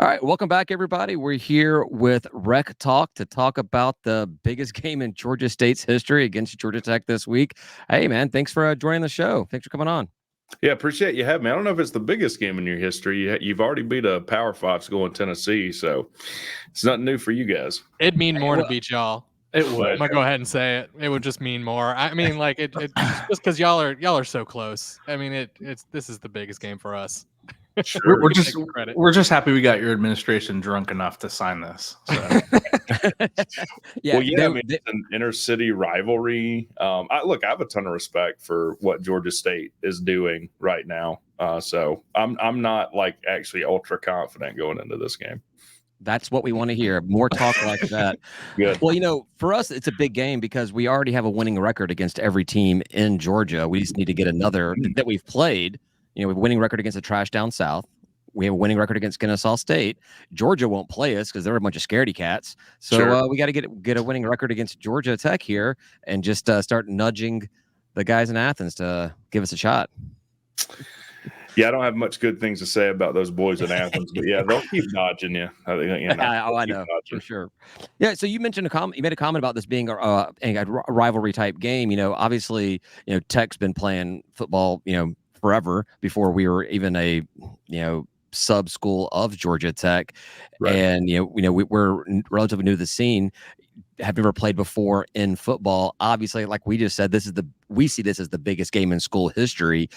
All right, welcome back, everybody. We're here with Rec Talk to talk about the biggest game in Georgia State's history against Georgia Tech this week. Hey, man, thanks for joining the show. Thanks for coming on. Yeah, appreciate you having me. I don't know if it's the biggest game in your history. You've already beat a Power Five school in Tennessee, so it's nothing new for you guys. It'd mean more to beat y'all. It I'm would. gonna go ahead and say it. It would just mean more. I mean, like it just because y'all are so close. I mean, this is the biggest game for us. Sure. We're just happy we got your administration drunk enough to sign this. So. Yeah, I mean, it's an inner city rivalry. I have a ton of respect for what Georgia State is doing right now. So I'm not like actually ultra confident going into this game. That's what we want to hear. More talk like that. Good. Well, for us, it's a big game because we already have a winning record against every team in Georgia. We just need to get another that we've played. We have a winning record against the trash down south. We have a winning record against Kennesaw State. Georgia won't play us because they're a bunch of scaredy cats. So Sure. We got to get a winning record against Georgia Tech here and just start nudging the guys in Athens to give us a shot. Yeah, I don't have much good things to say about those boys in Athens, but yeah, they'll keep dodging you. I know for sure. Yeah, so you mentioned you made a comment about this being a rivalry type game. Obviously, Tech's been playing football, forever before we were even a sub school of Georgia Tech, Right. and we're relatively new to the scene. Have never played before in football. Obviously, like we just said, we see this as the biggest game in school history.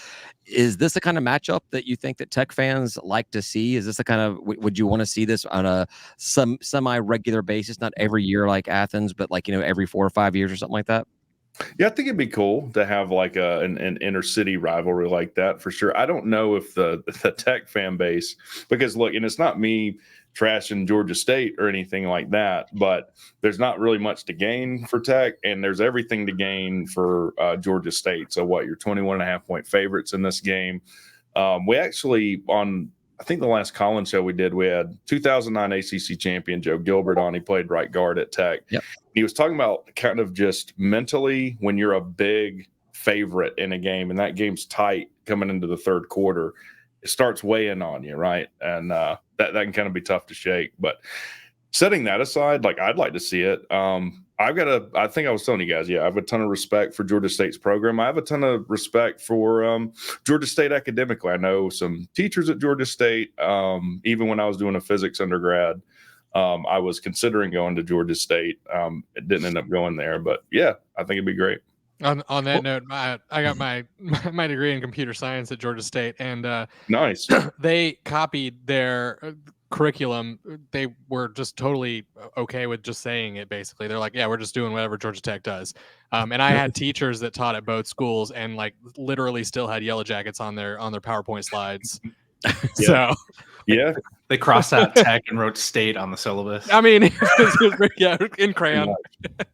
Is this the kind of matchup that you think that Tech fans like to see? Is this the kind of would you want to see this on a semi-regular basis, not every year like Athens, but like every 4 or 5 years or something like that? Yeah, I think it'd be cool to have like an inner city rivalry like that for sure. I don't know if the Tech fan base, because look, and it's not me trashing Georgia State or anything like that, but there's not really much to gain for Tech, and there's everything to gain for Georgia State. So you're 21.5-point favorites in this game. We actually, I think the last Collins show we did, we had 2009 ACC champion Joe Gilbert on. He played right guard at Tech. Yep. He was talking about kind of just mentally when you're a big favorite in a game and that game's tight coming into the third quarter, it starts weighing on you, right? And that can kind of be tough to shake. But setting that aside, like I'd like to see it. I think I was telling you guys, I have a ton of respect for Georgia State's program. I have a ton of respect for Georgia State academically. I know some teachers at Georgia State. Even when I was doing a physics undergrad, I was considering going to Georgia State. It didn't end up going there, but yeah, I think it'd be great. On that note, I got my degree in computer science at Georgia State, and Nice. They copied their curriculum. They were just totally okay with just saying it. Basically, they're like, "Yeah, we're just doing whatever Georgia Tech does." And I had teachers that taught at both schools, and like literally still had yellow jackets on their PowerPoint slides. So yeah, they crossed out Tech and wrote State on the syllabus. I mean, in crayon.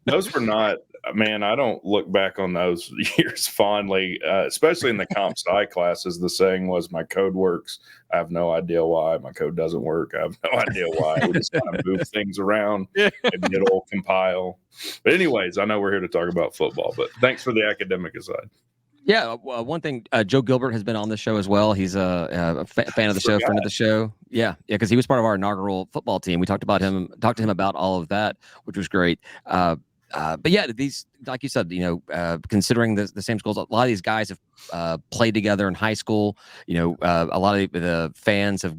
Those were not. Man, I don't look back on those years fondly, especially in the comp sci classes. The saying was, "My code works. I have no idea why. My code doesn't work. I have no idea why." We just kind of move things around. Maybe it'll compile. But anyways, I know we're here to talk about football, but thanks for the academic aside. Yeah, one thing, Joe Gilbert has been on the show as well. He's a fan of the show, friend of the show. Yeah, because he was part of our inaugural football team. We talked to him about all of that, which was great. But yeah, these, like you said, considering the same schools, a lot of these guys have played together in high school. A lot of the fans have,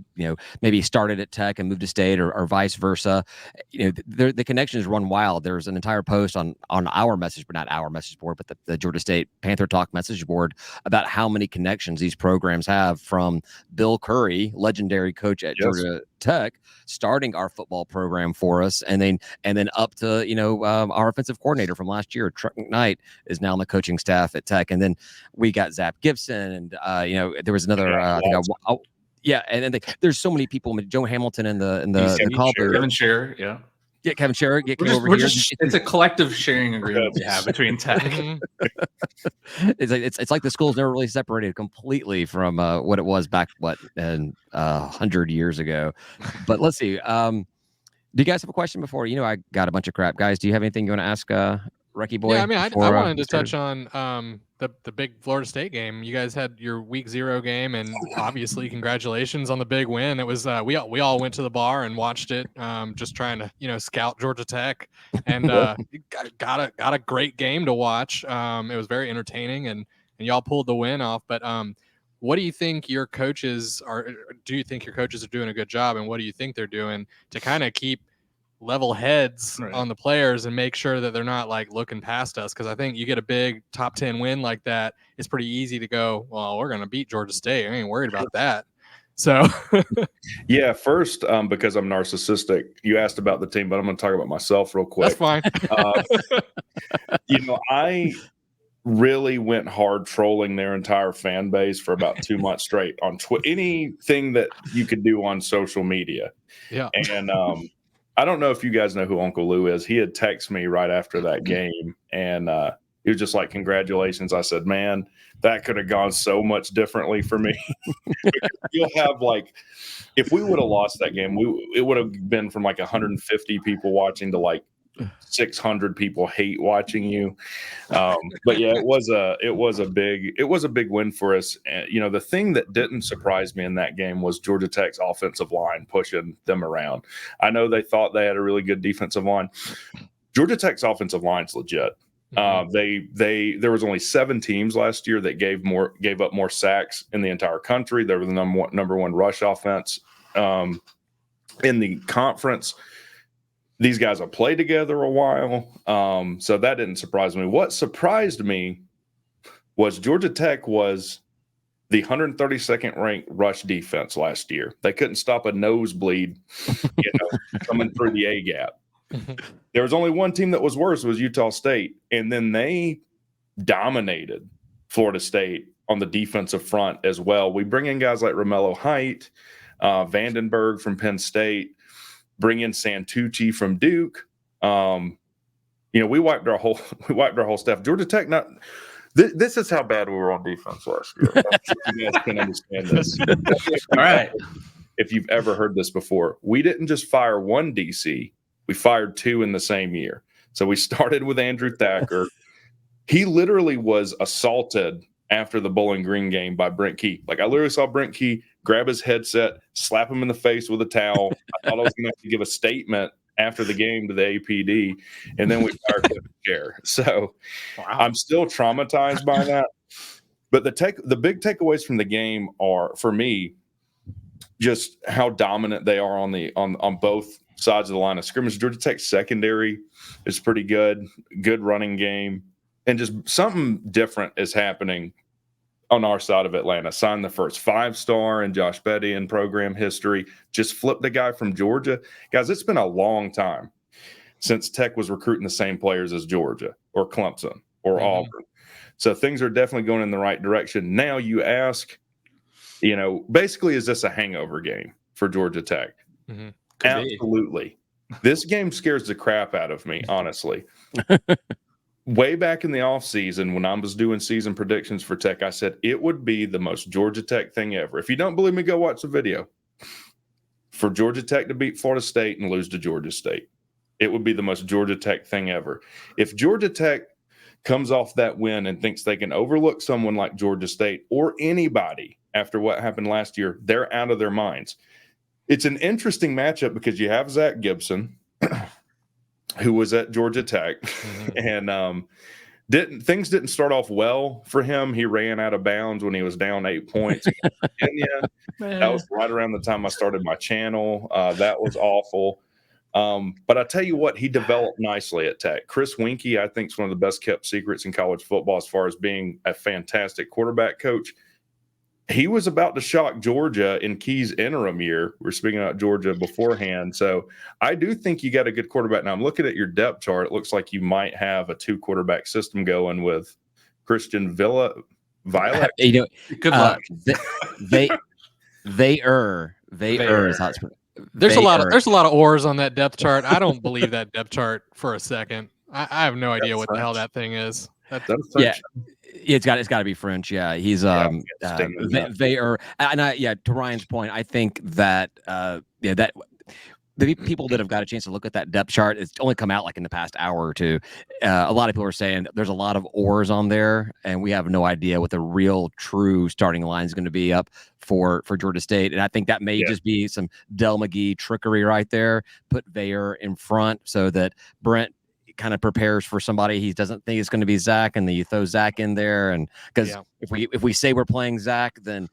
maybe started at Tech and moved to State or vice versa. The connections run wild. There's an entire post on our message, but not our message board, but the Georgia State Panther Talk message board about how many connections these programs have, from Bill Curry, legendary coach at Georgia Tech, starting our football program for us, and then up to our offensive coordinator from last year, Truck McKnight, is now on the coaching staff at Tech, and then we got Zap Gibson, and there was another. And then there's so many people. Joe Hamilton in the call booth. Kevin Scherer, yeah. Yeah, Kevin Scherer, get over here. It's a collective sharing agreement we have between Tech. It's like the school's never really separated completely from what it was back 100 years ago. But let's see. Do you guys have a question before? I got a bunch of crap, guys. Do you have anything you want to ask, Recky Boy? Yeah, I mean, I wanted to touch on the big Florida State game. You guys had your week 0 game, and obviously congratulations on the big win. It was we all went to the bar and watched it, just trying to scout Georgia Tech, and got a great game to watch. It was very entertaining, and y'all pulled the win off. But what do you think your coaches are? Do you think your coaches are doing a good job, and what do you think they're doing to kind of keep level heads on the players and make sure that they're not like looking past us? Because I think you get a big top 10 win like that, it's pretty easy to go, well, we're going to beat Georgia State. I ain't worried about that. So yeah, first, because I'm narcissistic, you asked about the team, but I'm going to talk about myself real quick. That's fine. I really went hard trolling their entire fan base for about 2 months straight on anything that you could do on social media. Yeah. And I don't know if you guys know who Uncle Lou is. He had texted me right after that game, and he was just like, congratulations. I said, man, that could have gone so much differently for me. You'll have like, if we would have lost that game, it would have been from like 150 people watching to like 600 people hate watching you. But yeah, it was a big win for us. And, the thing that didn't surprise me in that game was Georgia Tech's offensive line pushing them around. I know they thought they had a really good defensive line. Georgia Tech's offensive line's legit. There was only 7 teams last year that gave up more sacks in the entire country. They were the number one rush offense in the conference. These guys have played together a while, so that didn't surprise me. What surprised me was Georgia Tech was the 132nd ranked rush defense last year. They couldn't stop a nosebleed, coming through the A gap. There was only one team that was worse, was Utah State, and then they dominated Florida State on the defensive front as well. We bring in guys like Romello Height, Vandenberg from Penn State, bring in Santucci from Duke. We wiped our whole staff. Georgia Tech, this is how bad we were on defense last year. You guys can understand this. All right. If you've ever heard this before, we didn't just fire one DC, we fired 2 in the same year. So we started with Andrew Thacker. He literally was assaulted after the Bowling Green game by Brent Key. Like, I literally saw Brent Key grab his headset, slap him in the face with a towel. I thought I was going to have to give a statement after the game to the APD, and then we fired him in the chair. So I'm still traumatized by that. But the big takeaways from the game are, for me, just how dominant they are on both sides of the line of scrimmage. Georgia Tech's secondary is pretty good running game, and just something different is happening on our side of Atlanta. Signed the first 5-star in Josh Betty in program history. Just flipped a guy from Georgia. Guys, it's been a long time since Tech was recruiting the same players as Georgia or Clemson or Auburn. So things are definitely going in the right direction. Now you ask, basically, is this a hangover game for Georgia Tech? Mm-hmm. Absolutely. This game scares the crap out of me, honestly. Way back in the offseason, when I was doing season predictions for Tech, I said it would be the most Georgia Tech thing ever. If you don't believe me, go watch the video. For Georgia Tech to beat Florida State and lose to Georgia State, it would be the most Georgia Tech thing ever. If Georgia Tech comes off that win and thinks they can overlook someone like Georgia State or anybody after what happened last year, they're out of their minds. It's an interesting matchup because you have Zach Gibson, who was at Georgia Tech, and things didn't start off well for him. He ran out of bounds when he was down 8 points. That was right around the time I started my channel. That was awful. But I tell you what, he developed nicely at Tech. Chris Winkie, I think, is one of the best kept secrets in college football as far as being a fantastic quarterback coach. He was about to shock Georgia in Key's interim year. We're speaking about Georgia beforehand. So I do think you got a good quarterback. Now I'm looking at your depth chart. It looks like you might have a 2-quarterback system going with Christian Violet. Good luck. They err. There's a lot of ors on that depth chart. I don't believe that depth chart for a second. I have no idea what the hell that thing is. It's got to be French. Yeah, he's they are, and to Ryan's point, I think that the people that have got a chance to look at that depth chart, it's only come out like in the past hour or two. A lot of people are saying there's a lot of oars on there, and we have no idea what the real true starting line is going to be up for Georgia State. And I think that may just be some Del McGee trickery right there. Put Vayer in front so that Brent kind of prepares for somebody he doesn't think it's going to be Zach, and then you throw Zach in there. And because if we say we're playing Zach, then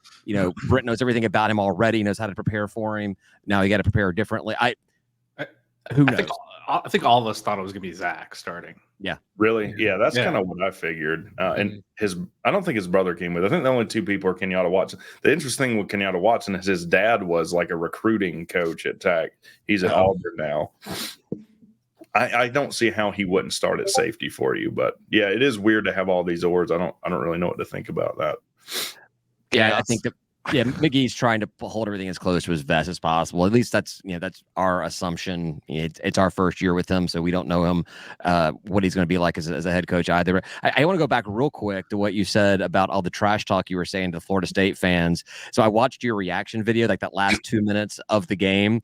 Brent knows everything about him already, knows how to prepare for him. Now you got to prepare differently. Who knows? I think all of us thought it was going to be Zach starting. Yeah, really. Yeah, that's kind of what I figured. And I don't think his brother came with. I think the only two people are Kenyatta Watson. The interesting thing with Kenyatta Watson is his dad was like a recruiting coach at Tech. He's at Auburn now. I don't see how he wouldn't start at safety for you, but yeah, it is weird to have all these oars. I don't really know what to think about that. Yeah, I think that McGee's trying to hold everything as close to his vest as possible. At least that's our assumption. It's our first year with him, so we don't know him what he's going to be like as a head coach either. I want to go back real quick to what you said about all the trash talk you were saying to Florida State fans. So I watched your reaction video, like that last 2 minutes of the game.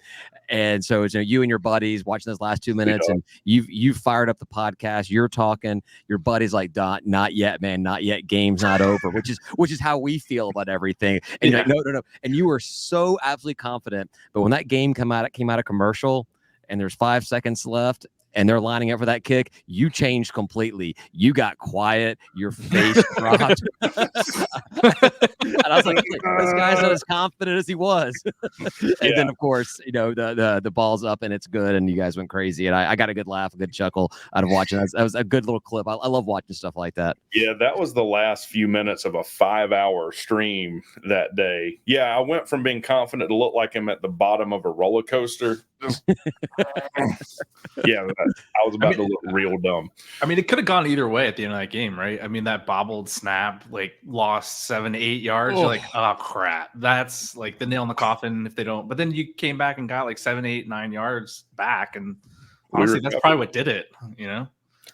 And so it's you and your buddies watching those last 2 minutes, and you've fired up the podcast. You're talking. Your buddy's like, "Not yet, man, not yet. Game's not over," which is how we feel about everything. And you're like, no. And you were so absolutely confident. But when that game came out of commercial, and there's 5 seconds left, and they're lining up for that kick, you changed completely. You got quiet. Your face dropped. And I was like, this guy's not as confident as he was. And then, of course, the ball's up and it's good, and you guys went crazy. And I got a good laugh, a good chuckle out of watching that. That was a good little clip. I love watching stuff like that. Yeah, that was the last few minutes of a 5-hour stream that day. Yeah, I went from being confident to look like I'm at the bottom of a roller coaster. Yeah, I was about to look real dumb. I mean, it could have gone either way at the end of that game, right? I mean, that bobbled snap, lost 7-8 yards. You're like, oh crap, that's like the nail in the coffin if they don't. But then you came back and got 7, 8, 9 yards back, and honestly, that's probably what did it.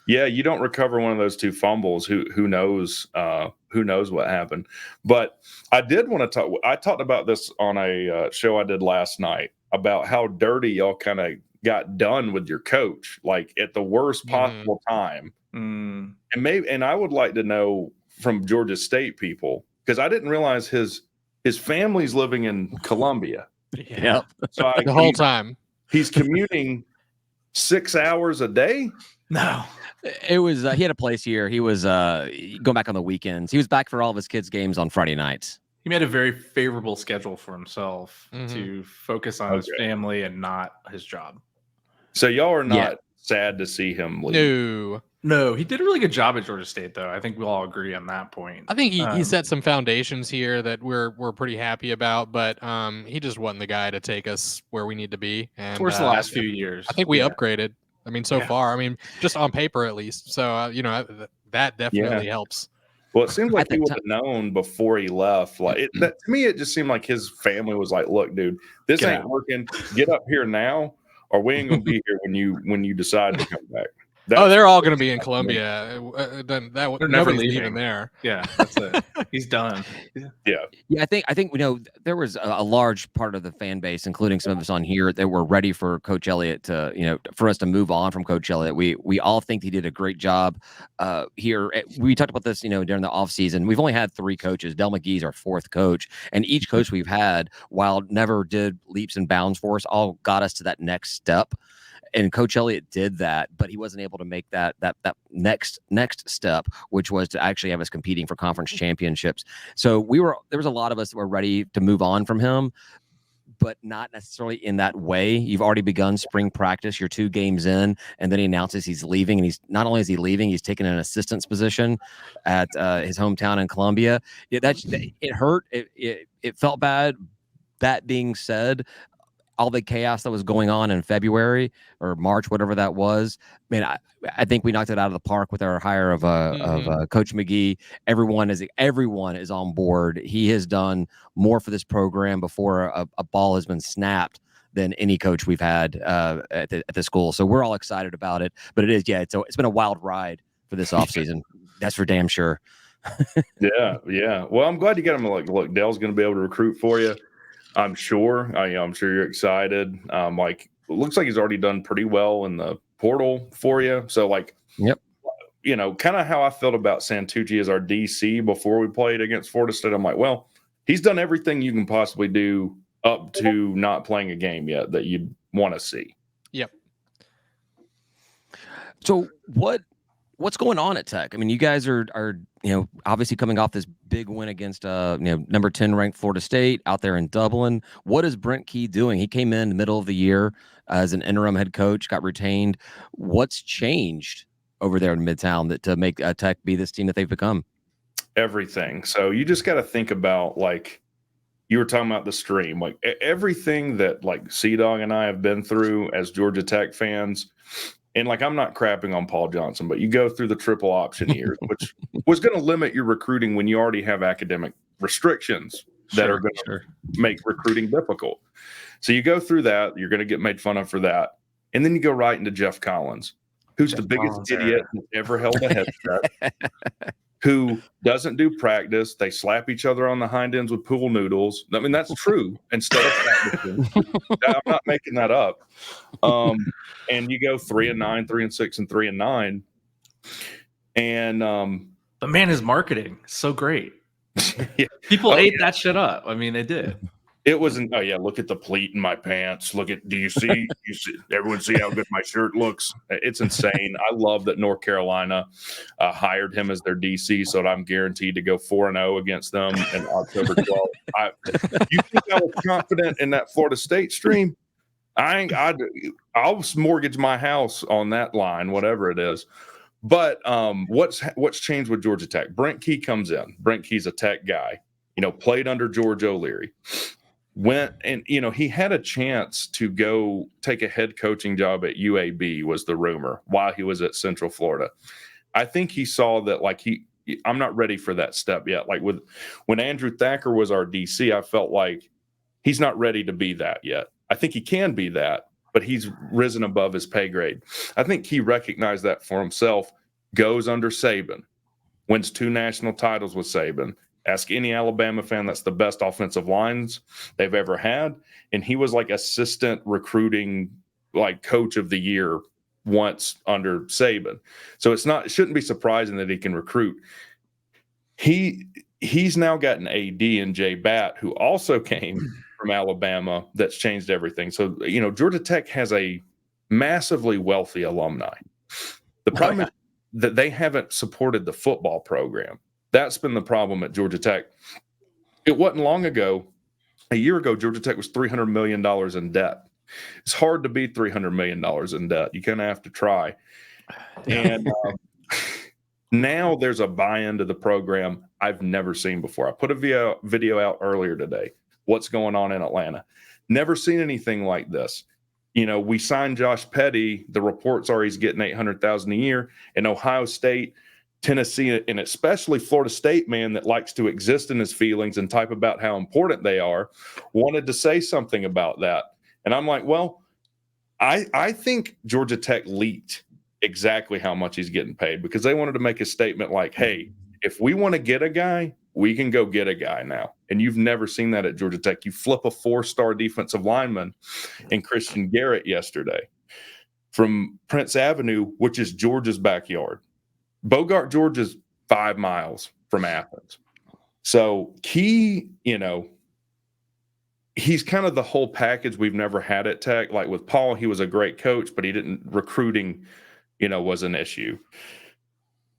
Yeah, you don't recover one of those two fumbles. Who knows? Who knows what happened? But I did want to talk. I talked about this on a show I did last night about how dirty y'all kind of got done with your coach, at the worst possible time. And I would like to know from Georgia State people, because I didn't realize his family's living in Columbia. Yeah. So the whole time he's commuting 6 hours a day. No. It was he had a place here. He was going back on the weekends. He was back for all of his kids' games on Friday nights. He made a very favorable schedule for himself to focus on his family and not his job. So y'all are not sad to see him leave? No, he did a really good job at Georgia State, though. I think we'll all agree on that point. I think he set some foundations here that we're pretty happy about, but he just wasn't the guy to take us where we need to be. And towards the last few years, I think we upgraded. I mean, so far, just on paper at least. So that definitely helps. Well, it seems like he would have known before he left. To me, it just seemed like his family was like, "Look, dude, this ain't working. Get up here now, or we ain't gonna be here when you decide to come back." They're all going to be in Columbia. Then nobody's leaving there. Yeah, that's it. He's done. Yeah. I think there was a large part of the fan base, including some of us on here, that were ready for Coach Elliott to for us to move on from Coach Elliott. We all think he did a great job here. We talked about this during the offseason. We've only had 3 coaches. Del McGee's our 4th coach, and each coach we've had, while never did leaps and bounds for us, all got us to that next step. And Coach Elliott did that, but he wasn't able to make that next step, which was to actually have us competing for conference championships. So there was a lot of us that were ready to move on from him, but not necessarily in that way. You've already begun spring practice. You're 2 games in, and then he announces he's leaving. And he's not only is he leaving, he's taking an assistant's position at his hometown in Columbia. It hurt. It felt bad. That being said, all the chaos that was going on in February or March, whatever that was, I think we knocked it out of the park with our hire of Coach McGee. Everyone is on board. He has done more for this program before a ball has been snapped than any coach we've had at the school. So we're all excited about it. But it's been a wild ride for this offseason. That's for damn sure. Yeah. Well, I'm glad you got him. Look, Dell's going to be able to recruit for you. I'm sure. I'm sure you're excited. looks like he's already done pretty well in the portal for you. So like, Yep. You know, kind of how I felt about Santucci as our DC before we played against Florida State. I'm like, well, he's done everything you can possibly do up to not playing a game yet that you'd want to see. Yep. So what's going on at Tech? I mean, you guys are obviously coming off this big win against number 10 ranked Florida State out there in Dublin. What is Brent Key doing? He came in the middle of the year as an interim head coach, got retained. What's changed over there in Midtown to make Tech be this team that they've become? Everything. So you just got to think about, like you were talking about the stream, like everything that like Sea-Dog and I have been through as Georgia Tech fans. And like, I'm not crapping on Paul Johnson, but you go through the triple option years, which was going to limit your recruiting when you already have academic restrictions that are going to make recruiting difficult. So you go through that, you're going to get made fun of for that. And then you go right into Jeff Collins, who's the biggest idiot who ever held a headset, who doesn't do practice. They slap each other on the hind ends with pool noodles. I mean, that's true. Instead of practicing, I'm not making that up. And you go 3-9, 3-6, and 3-9. And the man is marketing so great. Yeah. People ate that shit up. I mean, they did. It wasn't. Oh yeah, look at the pleat in my pants. Look at. Do you see? You see? Everyone see how good my shirt looks? It's insane. I love that North Carolina hired him as their DC, so that I'm guaranteed to go 4-0 against them in October 12th. You think I was confident in that Florida State stream? I'll mortgage my house on that line, whatever it is. But what's changed with Georgia Tech? Brent Key comes in. Brent Key's a Tech guy. Played under George O'Leary. Went and he had a chance to go take a head coaching job at UAB, was the rumor, while he was at Central Florida. I think he saw that I'm not ready for that step yet. Like when Andrew Thacker was our DC, I felt like he's not ready to be that yet. I think he can be that, but he's risen above his pay grade. I think he recognized that for himself, goes under Saban, wins 2 national titles with Saban. Ask any Alabama fan, that's the best offensive lines they've ever had. And he was like assistant recruiting, like coach of the year once under Saban. So it shouldn't be surprising that he can recruit. He's now got an AD in Jay Batt, who also came from Alabama. That's changed everything. So, Georgia Tech has a massively wealthy alumni. The problem is that they haven't supported the football program. That's been the problem at Georgia Tech. It wasn't long ago, a year ago, Georgia Tech was $300 million in debt. It's hard to be $300 million in debt. You kind of have to try. And now there's a buy-in to the program I've never seen before. I put a video out earlier today. What's going on in Atlanta? Never seen anything like this. We signed Josh Petty. The reports are he's getting $800,000 a year. In Ohio State, Tennessee, and especially Florida State, man, that likes to exist in his feelings and type about how important they are, wanted to say something about that. And I'm like, well, I think Georgia Tech leaked exactly how much he's getting paid, because they wanted to make a statement like, hey, if we want to get a guy, we can go get a guy now. And you've never seen that at Georgia Tech. You flip a 4-star defensive lineman in Christian Garrett yesterday from Prince Avenue, which is Georgia's backyard. Bogart, Georgia's 5 miles from Athens. So Key, he's kind of the whole package we've never had at Tech. Like with Paul, he was a great coach, but recruiting, was an issue.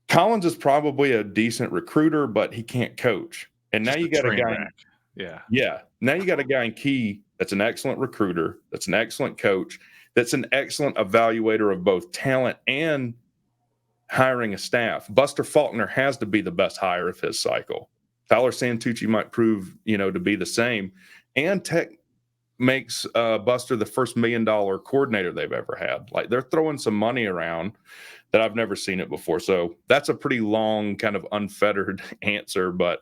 Collins is probably a decent recruiter, but he can't coach. And now you got a guy. Yeah. Now you got a guy in Key that's an excellent recruiter, that's an excellent coach, that's an excellent evaluator of both talent and hiring a staff. Buster Faulkner has to be the best hire of his cycle. Tyler Santucci might prove, to be the same. And Tech makes Buster the first $1 million coordinator they've ever had. Like, they're throwing some money around that I've never seen it before. So that's a pretty long, kind of unfettered answer, but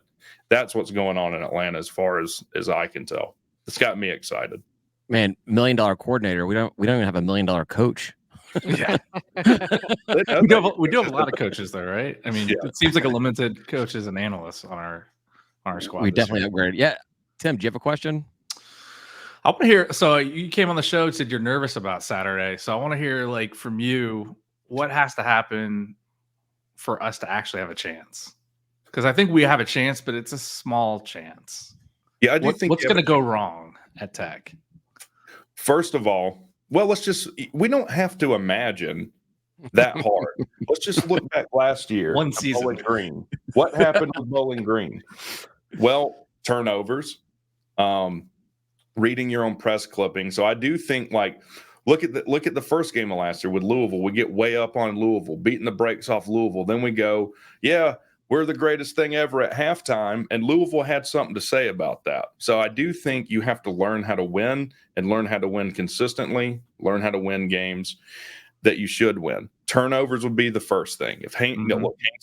that's what's going on in Atlanta as far as I can tell. It's got me excited. Man, $1 million coordinator. We don't even have $1 million coach. Yeah. we do have a lot of coaches though, right? I mean, It seems like a limited coaches and analysts on our squad. We definitely upgraded. Yeah. Tim, do you have a question? I want to hear. So you came on the show and said you're nervous about Saturday. So I want to hear, like, from you, what has to happen for us to actually have a chance? Because I think we have a chance, but it's a small chance. Yeah, I do think What's going to go wrong at Tech? First of all, well, we don't have to imagine that hard. Let's just look back last year. One season. Bowling Green. What happened with Bowling Green? Well, turnovers, reading your own press clipping. So I do think, like, look at the first game of last year with Louisville. We get way up on Louisville, beating the brakes off Louisville. Then we go, yeah, we're the greatest thing ever at halftime. And Louisville had something to say about that. So I do think you have to learn how to win and learn how to win consistently, learn how to win games that you should win. Turnovers would be the first thing. If Haynes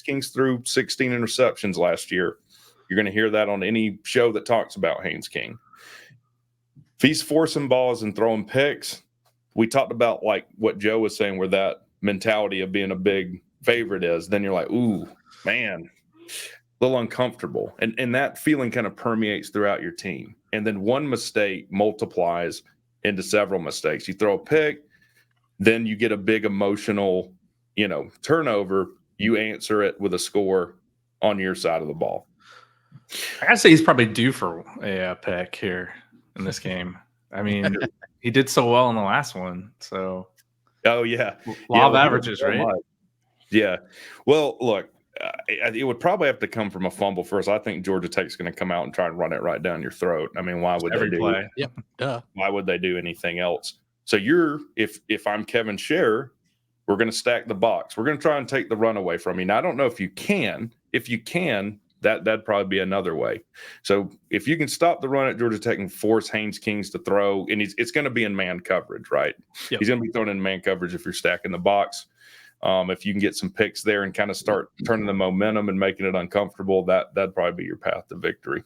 Kings threw 16 interceptions last year, you're going to hear that on any show that talks about Haynes King. If he's forcing balls and throwing picks, we talked about, like, what Joe was saying, where that mentality of being a big favorite is, then you're like, ooh, man, a little uncomfortable. And that feeling kind of permeates throughout your team. And then one mistake multiplies into several mistakes. You throw a pick, then you get a big emotional, turnover. You answer it with a score on your side of the ball. I gotta say, he's probably due for a pick here in this game. I mean, he did so well in the last one. So, oh yeah, law of averages, right? Yeah. Well, look, it would probably have to come from a fumble first. I think Georgia Tech's going to come out and try and run it right down your throat. I mean, why would Every they do? play. Yep. Duh. Why would they do anything else? So if I'm Kevin Scherer, we're going to stack the box. We're going to try and take the run away from you. Now, I don't know if you can. If you can, that'd probably be another way. So if you can stop the run at Georgia Tech and force Haynes Kings to throw, and it's going to be in man coverage, right? Yep. He's going to be thrown in man coverage if you're stacking the box. If you can get some picks there and kind of start turning the momentum and making it uncomfortable, that'd probably be your path to victory.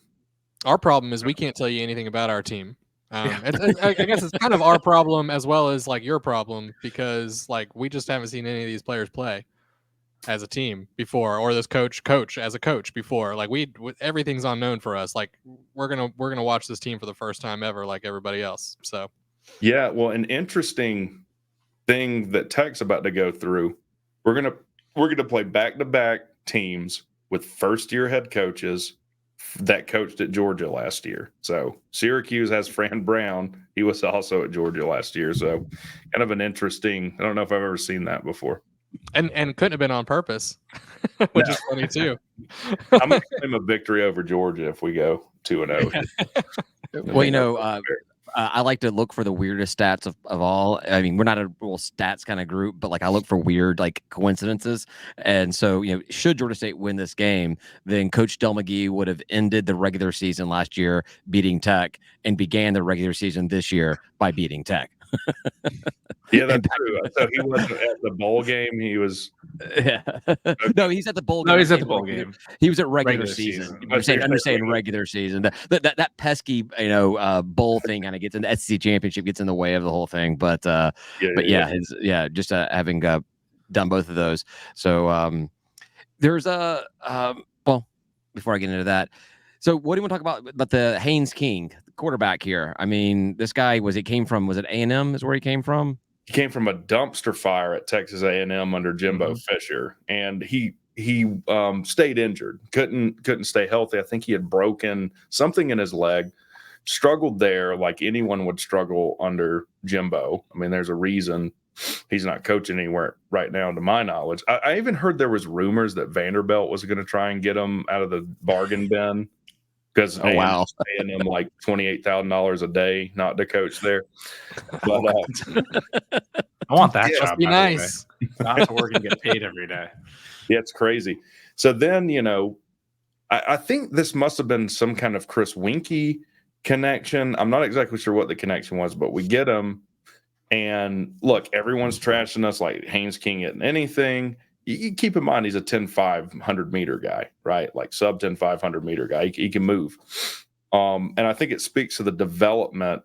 Our problem is we can't tell you anything about our team. I guess it's kind of our problem as well as, like, your problem, because, like, we just haven't seen any of these players play as a team before, or this coach as a coach before. Like, everything's unknown for us. Like, we're gonna watch this team for the first time ever, like everybody else. So yeah, well, an interesting thing that Tech's about to go through. We're gonna play back-to-back teams with first-year head coaches that coached at Georgia last year. So Syracuse has Fran Brown. He was also at Georgia last year. So kind of an interesting. I don't know if I've ever seen that before. And couldn't have been on purpose, which is funny too. I'm going to claim a victory over Georgia if we go 2-0. Well, I like to look for the weirdest stats of all. I mean, we're not a real stats kind of group, but, like, I look for weird, like, coincidences. And so, should Georgia State win this game, then Coach Del McGee would have ended the regular season last year beating Tech and began the regular season this year by beating Tech. Yeah, that's true. So he wasn't at the bowl game. He was. Yeah. No, he's at the bowl game. No, he's at the bowl game. He was at regular season. I'm just saying regular season. That pesky, bowl thing kind of gets in, the SEC championship gets in the way of the whole thing. But just having done both of those. So there's well, before I get into that, so what do you want to talk about the Haynes King, the quarterback here? I mean, this guy was it A&M is where he came from? He came from a dumpster fire at Texas A&M under Jimbo Fisher, and he stayed injured, couldn't stay healthy. I think he had broken something in his leg, struggled there like anyone would struggle under Jimbo. I mean, there's a reason he's not coaching anywhere right now, to my knowledge. I even heard there was rumors that Vanderbilt was going to try and get him out of the bargain bin because wow, paying him like $28,000 a day not to coach there. But I want that job. Must be nice. Not to work and get paid every day. Yeah, it's crazy. So then, I think this must have been some kind of Chris Winkie connection. I'm not exactly sure what the connection was, but we get him. And look, everyone's trashing us like Haynes King isn't anything. You keep in mind he's a 10.5 100-meter guy, right? Like sub 10.5 100-meter guy. He can move. And I think it speaks to the development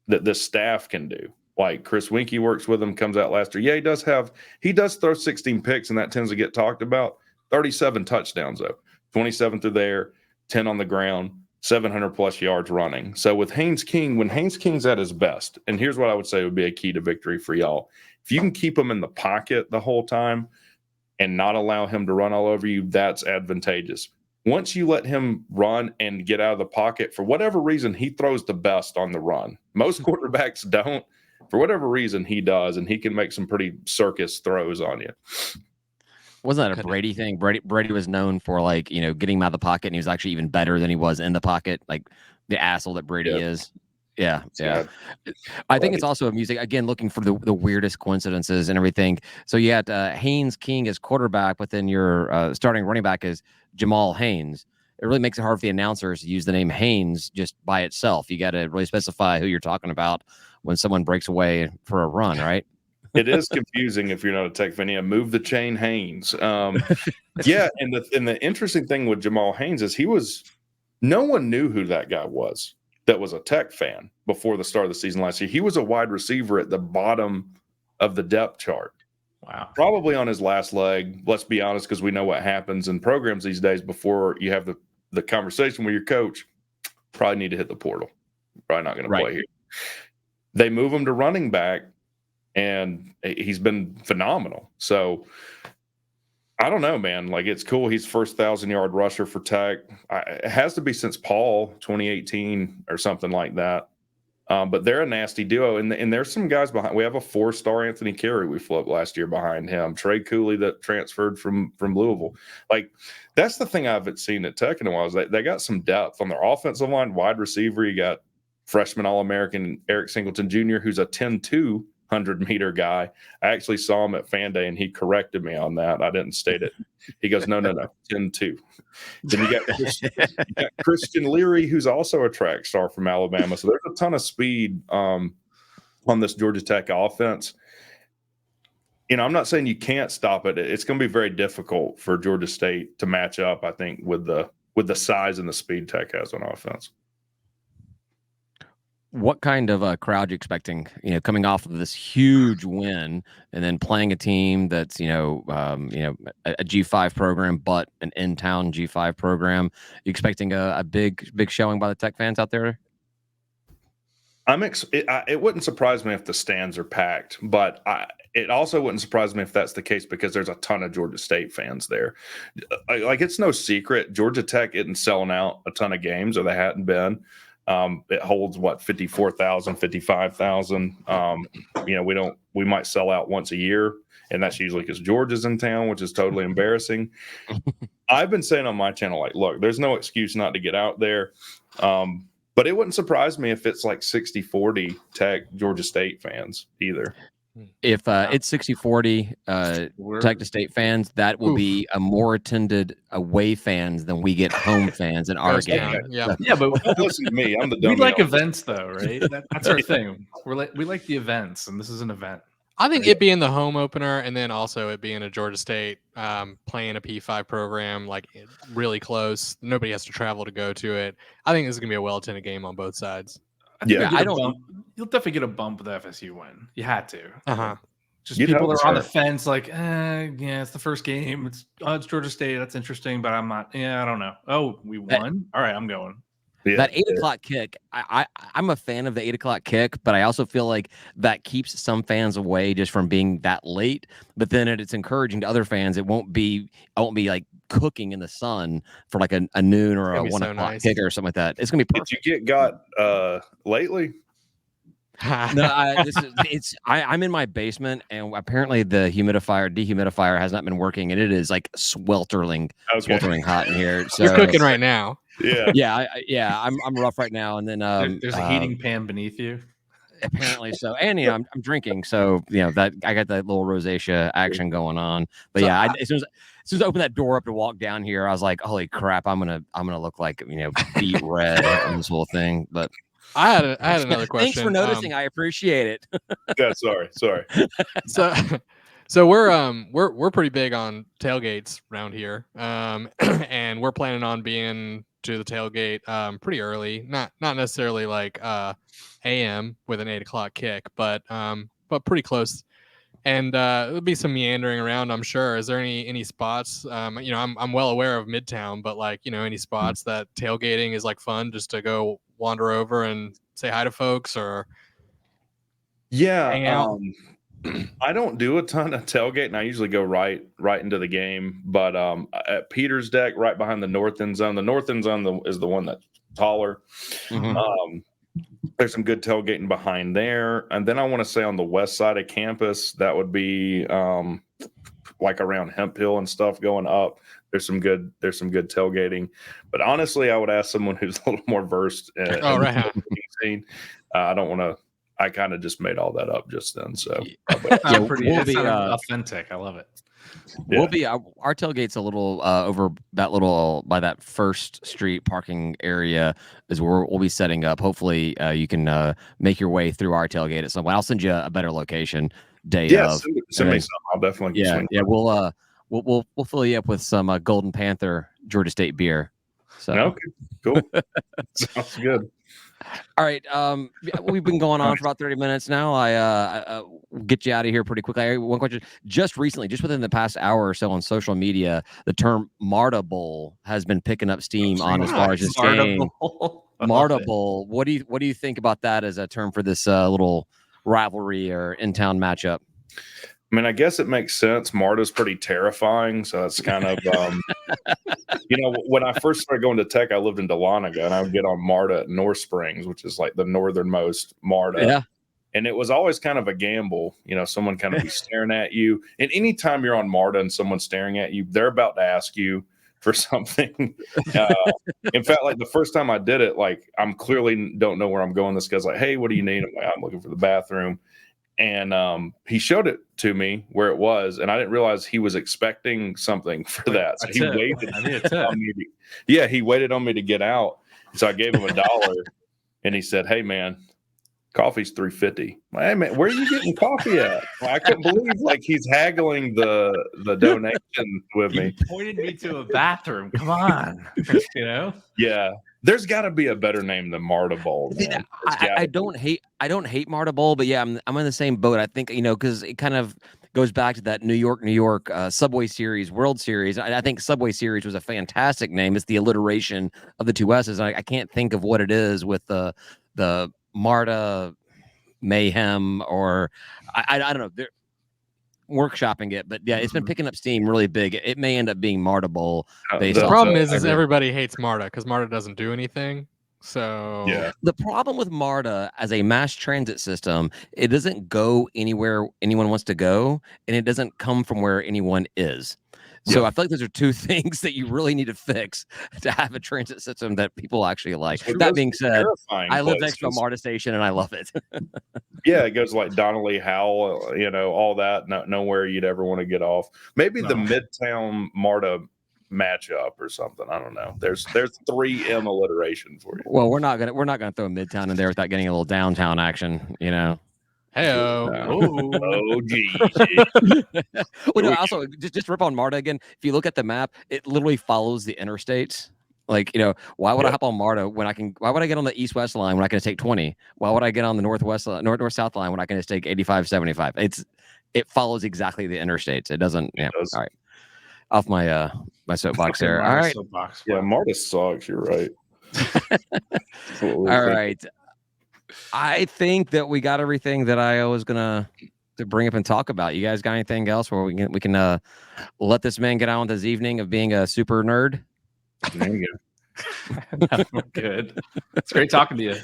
that this staff can do. Like Chris Winkie works with him, comes out last year. Yeah, he does throw 16 picks, and that tends to get talked about. 37 touchdowns, though. 27 through there, 10 on the ground. 700 plus yards running. So with Haynes King, when Haynes King's at his best, and here's what I would say would be a key to victory for y'all. If you can keep him in the pocket the whole time and not allow him to run all over you, that's advantageous. Once you let him run and get out of the pocket, for whatever reason, he throws the best on the run. Most quarterbacks don't. For whatever reason, he does, and he can make some pretty circus throws on you. Wasn't that a Brady thing? Brady was known for, like, you know, getting him out of the pocket, and he was actually even better than he was in the pocket, like the asshole that Brady is. Yeah. I think it's also amusing, again, looking for the weirdest coincidences and everything. So you had Haynes King as quarterback, but then your starting running back is Jamal Haynes. It really makes it hard for the announcers to use the name Haynes just by itself. You got to really specify who you're talking about when someone breaks away for a run, right? It is confusing if you're not a Tech fan. Yeah, move the chain, Haynes. Yeah, and the interesting thing with Jamal Haynes is no one knew who that guy was that was a Tech fan before the start of the season last year. He was a wide receiver at the bottom of the depth chart. Wow. Probably on his last leg, let's be honest, because we know what happens in programs these days before you have the conversation with your coach. Probably need to hit the portal. Probably not going to play here. They move him to running back, and he's been phenomenal. So I don't know, man. Like, it's cool. He's first 1,000-yard rusher for Tech. It has to be since Paul 2018 or something like that. But they're a nasty duo, and there's some guys behind. We have a 4-star Anthony Carey we flipped last year behind him. Trey Cooley that transferred from Louisville. Like, that's the thing I haven't seen at Tech in a while is they got some depth on their offensive line. Wide receiver, you got freshman All-American Eric Singleton Jr., who's a 10-2 100-meter guy. I actually saw him at Fan Day, and he corrected me on that. I didn't state it. He goes, no, 10-2. Then you got Christian Leary, who's also a track star from Alabama. So there's a ton of speed on this Georgia Tech offense. You know, I'm not saying you can't stop it. It's going to be very difficult for Georgia State to match up, I think, with the size and the speed Tech has on offense. What kind of crowd you expecting? You know, coming off of this huge win and then playing a team that's a G5 program, but an in-town G5 program. You expecting a big showing by the Tech fans out there? It wouldn't surprise me if the stands are packed, but it also wouldn't surprise me if that's the case because there's a ton of Georgia State fans there. Like, it's no secret Georgia Tech isn't selling out a ton of games, or they hadn't been. It holds 54,000, 55,000. We might sell out once a year, and that's usually because Georgia's in town, which is totally embarrassing. I've been saying on my channel, like, look, there's no excuse not to get out there. But it wouldn't surprise me if it's like 60-40 Tech Georgia State fans either. If it's 60-40 Tech to State fans, that will be a more attended away fans than we get home fans in our game. Yeah, but don't listen to me. I'm the dummy. We like events, though, right? That's our thing. We like the events, and this is an event. I think it being the home opener, and then also it being a Georgia State playing a P5 program, like, really close. Nobody has to travel to go to it. I think this is gonna be a well-attended game on both sides. Yeah, You'll definitely get a bump with the FSU win. You had to. Just You'd people hope are on so. the fence, like, yeah, it's the first game. It's Georgia State. That's interesting, but I'm not. Yeah, I don't know. Oh, we won. All right, I'm going. Yeah. That 8:00 kick, I'm a fan of the 8:00 kick, but I also feel like that keeps some fans away just from being that late. But then it's encouraging to other fans. I won't be like cooking in the sun for like a noon or a 1 o'clock kick or something like that. It's gonna be perfect. Did you get got lately? No, I'm in my basement, and apparently the dehumidifier has not been working, and it is like sweltering hot in here. So you're cooking right now. Yeah, I'm rough right now, and then there's a heating pan beneath you. Apparently so, and I'm drinking, so that I got that little rosacea action going on. But so as soon as I opened that door up to walk down here, I was like, holy crap, I'm gonna look like beet red on this whole thing. But I had another question. Thanks for noticing. I appreciate it. Yeah, sorry. So we're pretty big on tailgates around here, and we're planning on being to the tailgate pretty early. Not necessarily like a.m. with an 8:00 kick, but pretty close. And there'll be some meandering around, I'm sure. Is there any spots? I'm well aware of Midtown, but like, any spots that tailgating is like fun just to go wander over and say hi to folks or hang out? I don't do a ton of tailgating. I usually go right into the game. But at Peter's Deck, right behind the north end zone, is the one that's taller. Mhm. There's some good tailgating behind there. And then I want to say on the west side of campus, that would be like around Hemp Hill and stuff going up. There's some good tailgating. But honestly, I would ask someone who's a little more versed in the tailgating scene. I don't want to. I kind of just made all that up just then. So it's authentic. I love it. We'll be our tailgate's a little over that little by that first street parking area is where we'll be setting up. Hopefully, you can make your way through our tailgate at some point. I'll send you a better location day of. Send me some. I'll definitely. We'll fill you up with some Golden Panther Georgia State beer. So okay, cool. Sounds good. All right. We've been going on for about 30 minutes now. I get you out of here pretty quickly. One question. Just recently, just within the past hour or so on social media, the term Marta Bowl has been picking up steam on as far as this game. Marta Bowl. What do you think about that as a term for this little rivalry or in-town matchup? I mean, I guess it makes sense. Marta's pretty terrifying, so it's kind of, when I first started going to Tech, I lived in Dahlonega, and I would get on Marta at North Springs, which is like the northernmost Marta. Yeah. And it was always kind of a gamble, someone kind of be staring at you. And anytime you're on Marta and someone's staring at you, they're about to ask you for something. In fact, like the first time I did it, like I'm clearly don't know where I'm going. This guy's like, "Hey, what do you need?" I'm like, "I'm looking for the bathroom." And he showed it to me where it was, and I didn't realize he was expecting something for that. So he waited on me. He waited on me to get out. So I gave him $1, and he said, "Hey, man, coffee's $3.50." Hey, man, where are you getting coffee at? Well, I couldn't believe he's haggling the donation with me. He pointed me to a bathroom. Come on, Yeah. There's got to be a better name than Marta Bowl. I don't hate Marta Bowl, but yeah, I'm in the same boat. I think because it kind of goes back to that New York Subway Series, World Series. I think Subway Series was a fantastic name. It's the alliteration of the two S's. I can't think of what it is with the Marta Mayhem or I don't know. They're workshopping it, but yeah, it's been picking up steam really big. It may end up being Marta Bowl. The problem is everybody hates Marta because Marta doesn't do anything. So yeah, the problem with Marta as a mass transit system, it doesn't go anywhere anyone wants to go, and it doesn't come from where anyone is. So I feel like those are two things that you really need to fix to have a transit system that people actually like. That being said, I live next to a Marta station and I love it. Yeah, it goes like Donnelly Howell, all that. Nowhere you'd ever want to get off. Maybe the Midtown Marta matchup or something. I don't know. There's 3 M alliteration for you. Well, we're not gonna throw Midtown in there without getting a little downtown action, Hey-o. Oh, geez. Well, no, also just rip on Marta again. If you look at the map, it literally follows the interstates. Like, why would I hop on Marta when why would I get on the east-west line when I can just take 20? Why would I get on the north-south line when I can just take 85, 75? It follows exactly the interstates. It doesn't. Yeah. All right. Off my my soapbox there. All right. Soapbox. Yeah, Marta sucks. You're right. All right. I think that we got everything that I was gonna to bring up and talk about. You guys got anything else where we can let this man get on with his evening of being a super nerd? There you go. Good. It's great talking to you.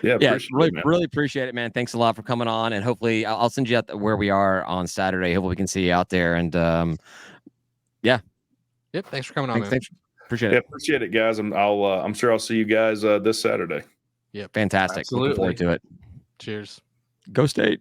Yeah, really appreciate it, man. Thanks a lot for coming on, and hopefully I'll send you out where we are on Saturday. Hopefully we can see you out there, and Yep. Thanks for coming on. Thanks. Appreciate it. Appreciate it, guys. I'm sure I'll see you guys this Saturday. Yeah, fantastic. Absolutely. Looking forward to it. Cheers. Go State.